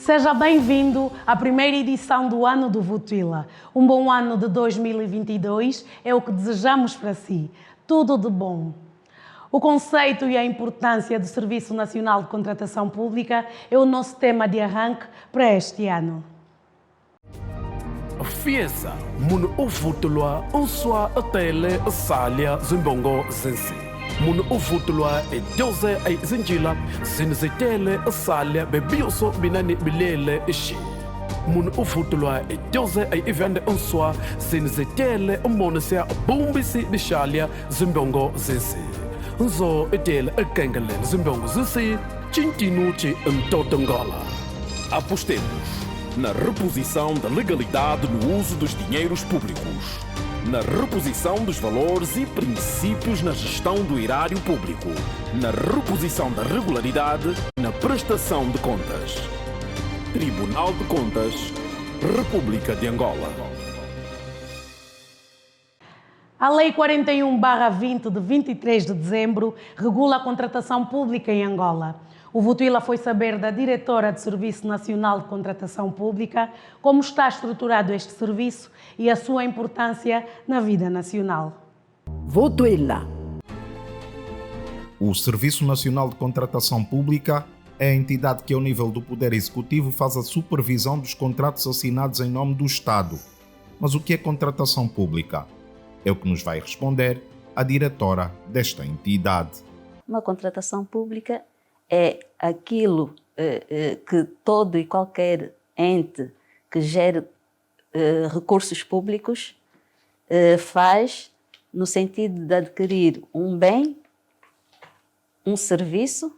Seja bem-vindo à primeira edição do ano do Votuila. Um bom ano de 2022 é o que desejamos para si. Tudo de bom. O conceito e a importância do Serviço Nacional de Contratação Pública é o nosso tema de arranque para este ano. Fiesa, mun uvutulwa unswa atele salia zimbongo zensi. Mun uvutulwa e jose ay zinjila zinzitele salia bebioso binani bilele ishi. Mun uvutulwa e jose ay ivende unswa zinzitele umonesia bumbisi dishalia zimbongo zensi. Nzo etele ekengelen zimbongo zensi chintinuchi ntotongala. Apostemos na reposição da legalidade no uso dos dinheiros públicos, na reposição dos valores e princípios na gestão do erário público, na reposição da regularidade na prestação de contas. Tribunal de Contas, República de Angola. A Lei 41/20 de 23 de dezembro regula a contratação pública em Angola. O Votuila foi saber da diretora do Serviço Nacional de Contratação Pública como está estruturado este serviço e a sua importância na vida nacional. Votuila. O Serviço Nacional de Contratação Pública é a entidade que, ao nível do Poder Executivo, faz a supervisão dos contratos assinados em nome do Estado. Mas o que é contratação pública? É o que nos vai responder a diretora desta entidade. Uma contratação pública é aquilo que todo e qualquer ente que gere recursos públicos faz no sentido de adquirir um bem, um serviço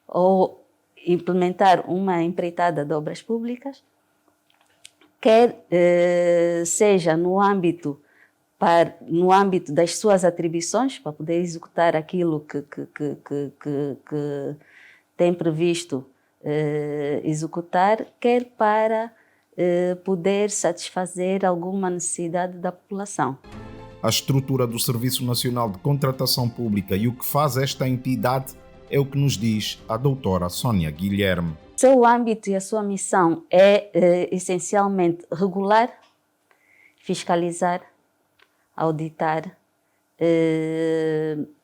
ou implementar uma empreitada de obras públicas, quer seja no âmbito das suas atribuições, para poder executar aquilo que tem previsto executar, quer para poder satisfazer alguma necessidade da população. A estrutura do Serviço Nacional de Contratação Pública e o que faz esta entidade é o que nos diz a doutora Sónia Guilherme. Seu âmbito e a sua missão é essencialmente regular, fiscalizar, auditar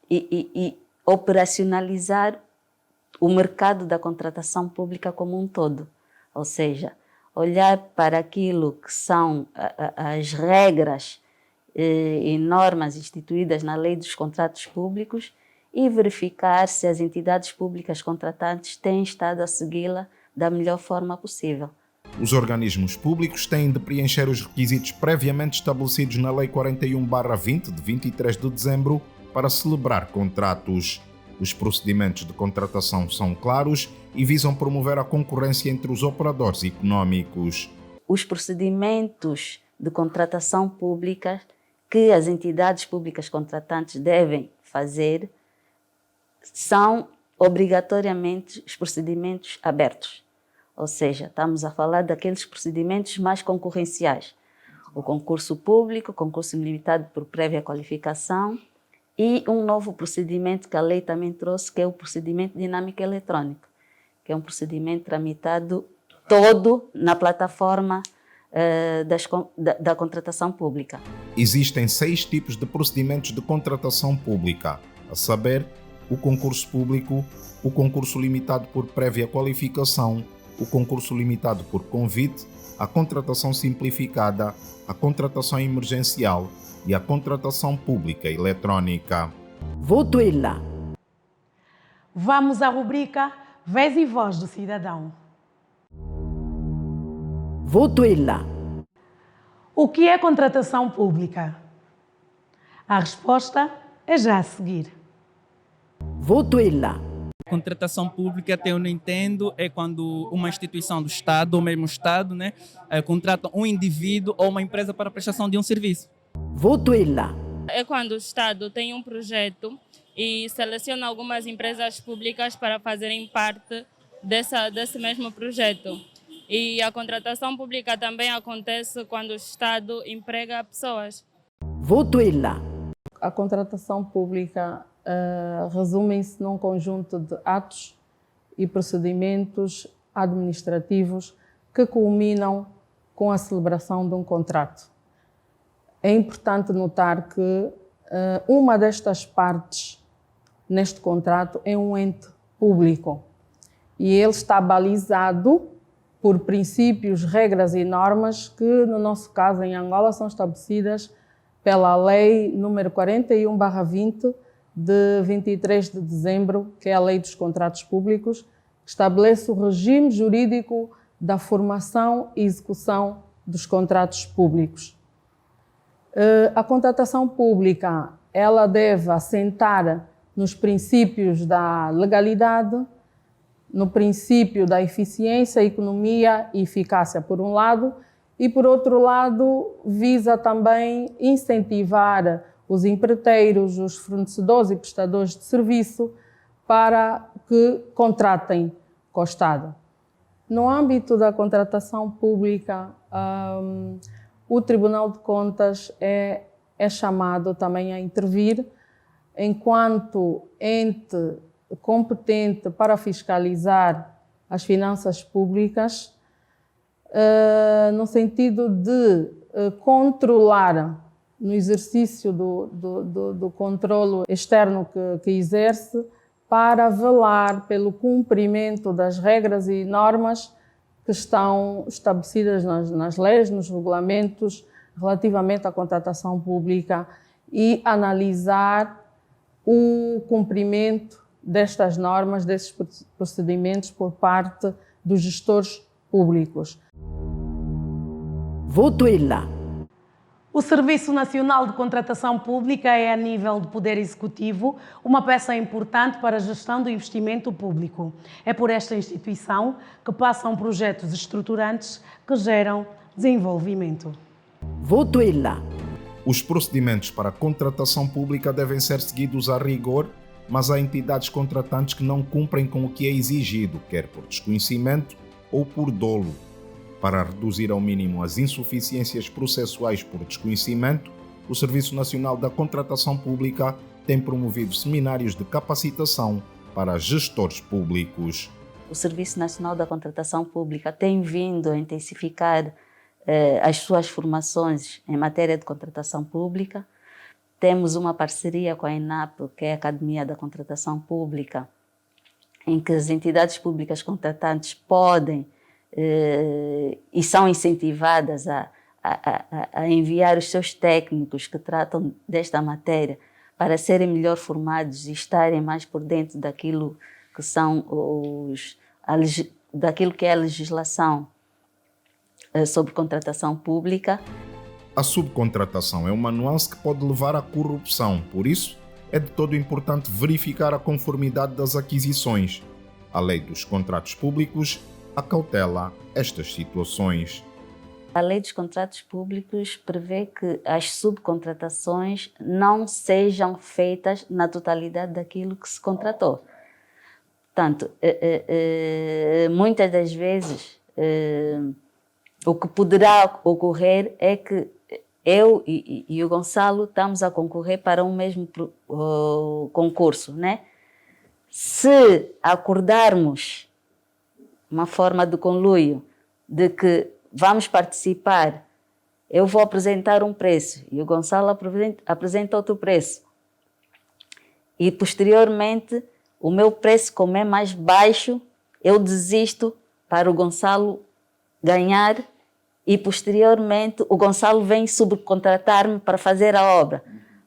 e operacionalizar o mercado da contratação pública como um todo, ou seja, olhar para aquilo que são as regras e normas instituídas na Lei dos Contratos Públicos e verificar se as entidades públicas contratantes têm estado a segui-la da melhor forma possível. Os organismos públicos têm de preencher os requisitos previamente estabelecidos na Lei 41/20 de 23 de dezembro para celebrar contratos. Os procedimentos de contratação são claros e visam promover a concorrência entre os operadores econômicos. Os procedimentos de contratação pública que as entidades públicas contratantes devem fazer são obrigatoriamente os procedimentos abertos. Ou seja, estamos a falar daqueles procedimentos mais concorrenciais. O concurso público, concurso limitado por prévia qualificação e um novo procedimento que a lei também trouxe, que é o procedimento dinâmico eletrônico, que é um procedimento tramitado todo na plataforma da contratação pública. Existem 6 tipos de procedimentos de contratação pública, a saber, o concurso público, o concurso limitado por prévia qualificação, o concurso limitado por convite, a contratação simplificada, a contratação emergencial e a contratação pública eletrónica. Votuila. Vamos à rubrica Vez e Voz do Cidadão. Votuila. O que é contratação pública? A resposta é já a seguir. Votuila. Contratação pública, até eu não entendo, é quando uma instituição do Estado, ou mesmo Estado, contrata um indivíduo ou uma empresa para a prestação de um serviço. Votuila. É quando o Estado tem um projeto e seleciona algumas empresas públicas para fazerem parte desse mesmo projeto. E a contratação pública também acontece quando o Estado emprega pessoas. Votuila. A contratação pública resumem-se num conjunto de atos e procedimentos administrativos que culminam com a celebração de um contrato. É importante notar que uma destas partes neste contrato é um ente público e ele está balizado por princípios, regras e normas que, no nosso caso, em Angola, são estabelecidas pela Lei número 41/20 de 23 de dezembro, que é a Lei dos Contratos Públicos, que estabelece o regime jurídico da formação e execução dos contratos públicos. A contratação pública, ela deve assentar nos princípios da legalidade, no princípio da eficiência, economia e eficácia, por um lado, e, por outro lado, visa também incentivar os empreiteiros, os fornecedores e prestadores de serviço para que contratem com o Estado. No âmbito da contratação pública, o Tribunal de Contas é chamado também a intervir enquanto ente competente para fiscalizar as finanças públicas, no sentido de controlar, no exercício do controlo externo que exerce, para velar pelo cumprimento das regras e normas que estão estabelecidas nas leis, nos regulamentos relativamente à contratação pública e analisar o cumprimento destas normas, desses procedimentos por parte dos gestores públicos. Votuela. O Serviço Nacional de Contratação Pública é, a nível de Poder Executivo, uma peça importante para a gestão do investimento público. É por esta instituição que passam projetos estruturantes que geram desenvolvimento. Votuela. Os procedimentos para a contratação pública devem ser seguidos a rigor, mas há entidades contratantes que não cumprem com o que é exigido, quer por desconhecimento ou por dolo. Para reduzir ao mínimo as insuficiências processuais por desconhecimento, o Serviço Nacional da Contratação Pública tem promovido seminários de capacitação para gestores públicos. O Serviço Nacional da Contratação Pública tem vindo a intensificar as suas formações em matéria de contratação pública. Temos uma parceria com a ENAP, que é a Academia da Contratação Pública, em que as entidades públicas contratantes podem e são incentivadas a enviar os seus técnicos que tratam desta matéria para serem melhor formados e estarem mais por dentro daquilo que são daquilo que é a legislação sobre contratação pública. A subcontratação é uma nuance que pode levar à corrupção, por isso é de todo importante verificar a conformidade das aquisições. A Lei dos Contratos Públicos acautela estas situações. A Lei dos Contratos Públicos prevê que as subcontratações não sejam feitas na totalidade daquilo que se contratou. Portanto, muitas das vezes, o que poderá ocorrer é que eu e o Gonçalo estamos a concorrer para um mesmo concurso, né? Se acordarmos uma forma de conluio de que vamos participar, eu vou apresentar um preço e o Gonçalo apresenta outro preço, e posteriormente o meu preço, como é mais baixo, eu desisto para o Gonçalo ganhar, e posteriormente o Gonçalo vem subcontratar-me para fazer a obra.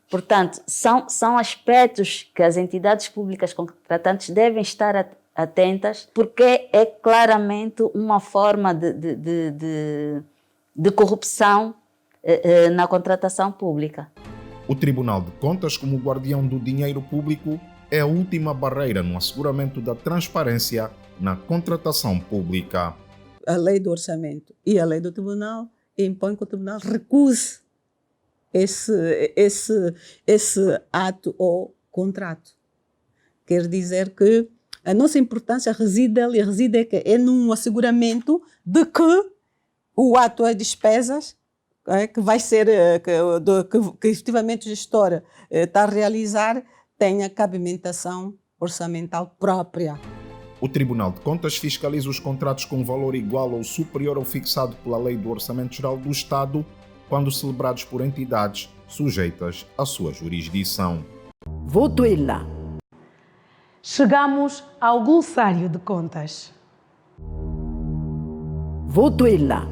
Portanto, são aspectos que as entidades públicas contratantes devem estar atentas, porque é claramente uma forma de corrupção na contratação pública. O Tribunal de Contas, como guardião do dinheiro público, é a última barreira no asseguramento da transparência na contratação pública. A lei do orçamento e a lei do tribunal impõem que o tribunal recuse esse ato ou contrato. Quer dizer que a nossa importância reside num asseguramento de que o ato é despesas que vai ser, que efetivamente o gestor está a realizar, tenha cabimentação orçamental própria. O Tribunal de Contas fiscaliza os contratos com valor igual ou superior ao fixado pela Lei do Orçamento Geral do Estado, quando celebrados por entidades sujeitas à sua jurisdição. Votuela. Chegamos ao glossário de contas. Votuela.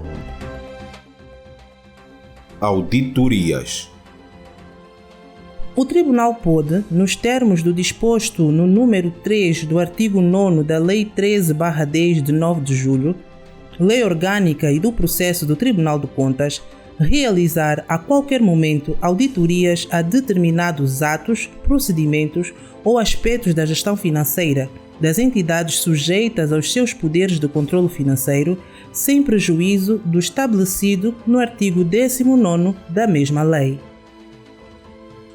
Auditorias. O Tribunal pode, nos termos do disposto no número 3 do artigo 9º da Lei 13/10 de 9 de julho, Lei Orgânica e do Processo do Tribunal de Contas, realizar a qualquer momento auditorias a determinados atos, procedimentos ou aspectos da gestão financeira das entidades sujeitas aos seus poderes de controlo financeiro, sem prejuízo do estabelecido no artigo 19º da mesma lei.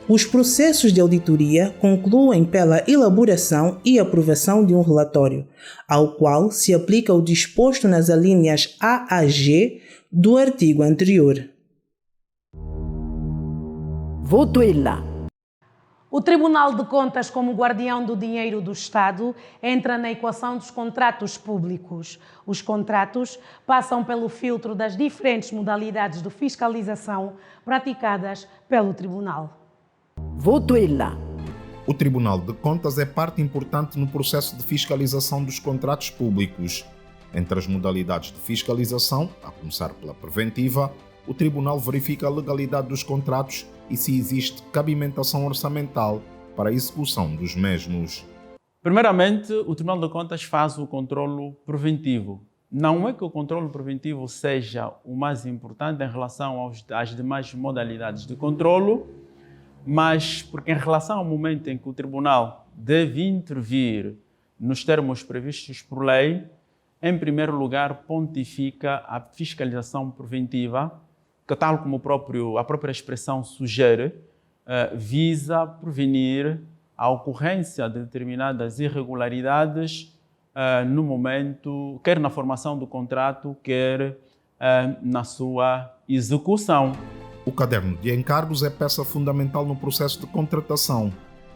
Os processos de auditoria concluem pela elaboração e aprovação de um relatório, ao qual se aplica o disposto nas alíneas A a G do artigo anterior. Votuela. O Tribunal de Contas, como guardião do dinheiro do Estado, entra na equação dos contratos públicos. Os contratos passam pelo filtro das diferentes modalidades de fiscalização praticadas pelo Tribunal. Votuela. O Tribunal de Contas é parte importante no processo de fiscalização dos contratos públicos. Entre as modalidades de fiscalização, a começar pela preventiva, o Tribunal verifica a legalidade dos contratos e se existe cabimentação orçamental para a execução dos mesmos. Primeiramente, o Tribunal de Contas faz o controlo preventivo. Não é que o controlo preventivo seja o mais importante em relação às demais modalidades de controlo, mas porque em relação ao momento em que o Tribunal deve intervir nos termos previstos por lei, em primeiro lugar pontifica a fiscalização preventiva, que tal como a própria expressão sugere, visa prevenir a ocorrência de determinadas irregularidades no momento, quer na formação do contrato, quer na sua execução. O caderno de encargos é peça fundamental no processo de contratação.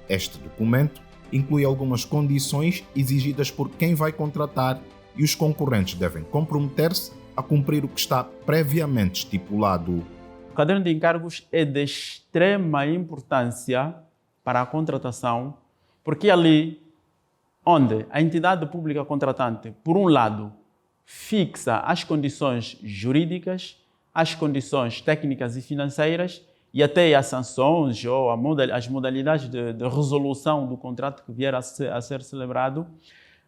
Este documento inclui algumas condições exigidas por quem vai contratar e os concorrentes devem comprometer-se a cumprir o que está previamente estipulado. O caderno de encargos é de extrema importância para a contratação, porque ali onde a entidade pública contratante, por um lado, fixa as condições jurídicas, as condições técnicas e financeiras e até as sanções ou as modalidades de resolução do contrato que vier a ser celebrado,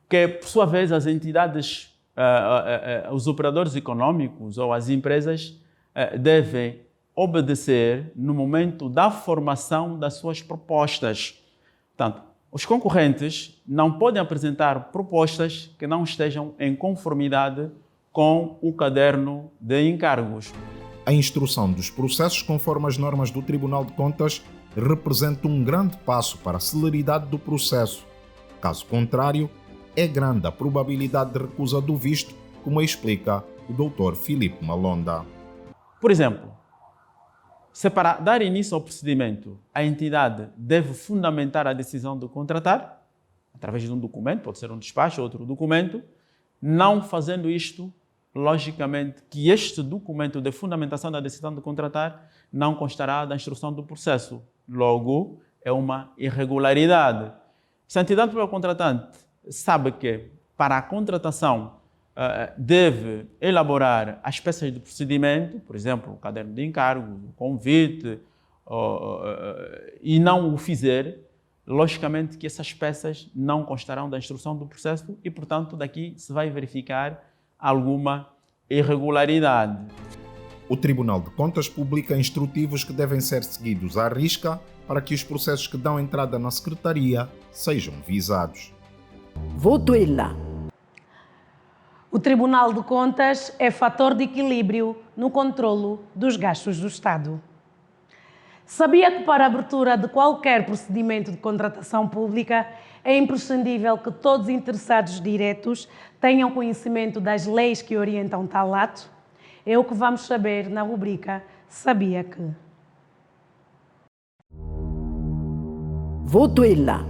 que, por sua vez, as entidades, os operadores econômicos ou as empresas devem obedecer no momento da formação das suas propostas. Portanto, os concorrentes não podem apresentar propostas que não estejam em conformidade com o caderno de encargos. A instrução dos processos conforme as normas do Tribunal de Contas representa um grande passo para a celeridade do processo. Caso contrário, é grande a probabilidade de recusa do visto, como explica o Dr. Filipe Malonda. Por exemplo, se para dar início ao procedimento, a entidade deve fundamentar a decisão de contratar, através de um documento, pode ser um despacho ou outro documento, não fazendo isto, logicamente que este documento de fundamentação da decisão de contratar não constará da instrução do processo. Logo, é uma irregularidade. Se a entidade pública contratante sabe que para a contratação deve elaborar as peças de procedimento, por exemplo, o caderno de encargo, o convite, e não o fizer, logicamente que essas peças não constarão da instrução do processo e, portanto, daqui se vai verificar alguma irregularidade. O Tribunal de Contas publica instrutivos que devem ser seguidos à risca para que os processos que dão entrada na Secretaria sejam visados. Votuela. O Tribunal de Contas é fator de equilíbrio no controlo dos gastos do Estado. Sabia que para a abertura de qualquer procedimento de contratação pública é imprescindível que todos os interessados diretos tenham conhecimento das leis que orientam tal ato? É o que vamos saber na rubrica Sabia que. Votuela.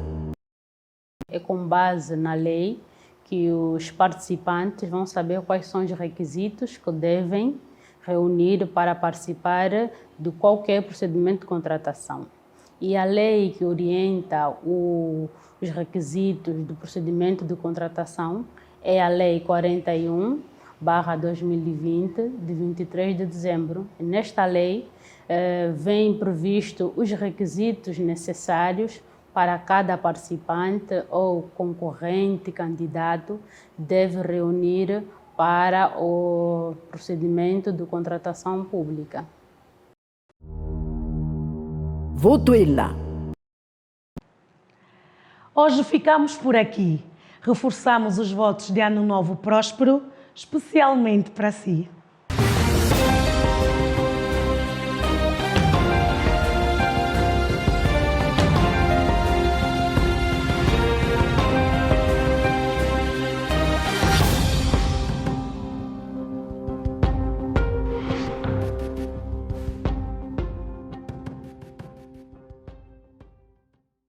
É com base na lei que os participantes vão saber quais são os requisitos que devem reunir para participar de qualquer procedimento de contratação. E a lei que orienta os requisitos do procedimento de contratação é a Lei 41/2020, de 23 de dezembro. Nesta lei, vem previsto os requisitos necessários para cada participante ou concorrente, candidato, deve reunir para o procedimento de contratação pública. Votuila. Hoje ficamos por aqui. Reforçamos os votos de Ano Novo Próspero, especialmente para si.